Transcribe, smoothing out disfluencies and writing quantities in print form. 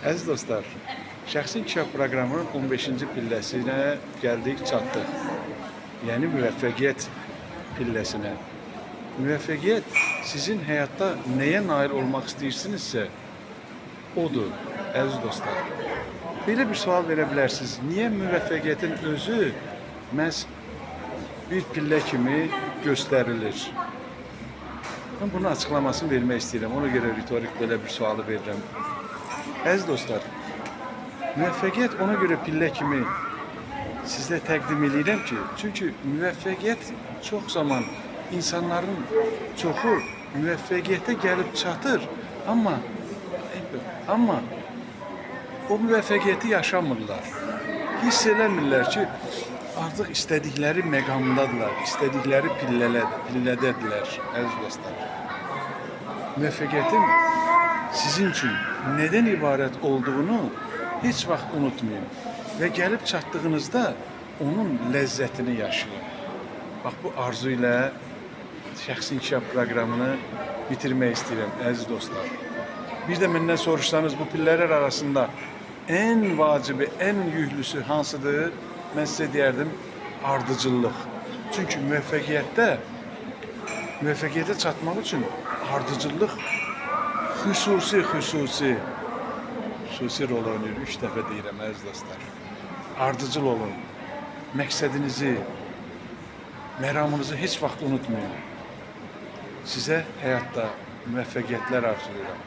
Əziz dostlar, Şəxsi İnkişaf Proqramının 15-ci pilləsinə gəldik, çatdıq. Yəni müvəffəqiyyət pilləsinə. Müvəffəqiyyət sizin həyatda nəyə nail olmaq istəyirsinizsə, odur, əziz dostlar. Belə bir sual verə bilərsiniz. Niyə müvəffəqiyyətin özü məhz bir pillə kimi göstərilir? Mən bunun açıqlamasını vermək istəyirəm. Ona görə ritorik belə bir sualı verirəm. Əziz dostlar, müvəffəqiyyət ona görə pillə kimi sizə təqdim edirəm ki, çünki müvəffəqiyyət çox zaman insanların çoxu müvəffəqiyyətə gəlib çatır, amma o müvəffəqiyyəti yaşamırlar. Hiss eləmirlər ki, artıq istədikləri məqamdadırlar, istədikləri pillədədirlər, əziz dostlar. Müvəffəqiyyətin sizin üçün nədən ibarət olduğunu heç vaxt unutmayın və gəlib çatdığınızda onun ləzzətini yaşayın. Bax, bu arzu ilə Şəxsi İnkişaf Proqramını bitirmək istəyirəm, əziz dostlar. Bir də məndən soruşsanız, bu pillələr arasında ən vacibi, ən yüklüsü hansıdır? Mən sizə deyərdim, ardıcıllıq. Çünki müvəffəqiyyətə çatmaq üçün ardıcıllıq xüsusi rol oynayır. 3 dəfə deyirəm, əziz dostlar. Ardıcıl olun. Məqsədinizi, məramınızı heç vaxt unutmayın. Sizə həyatda müvəffəqiyyətlər arzulayıram.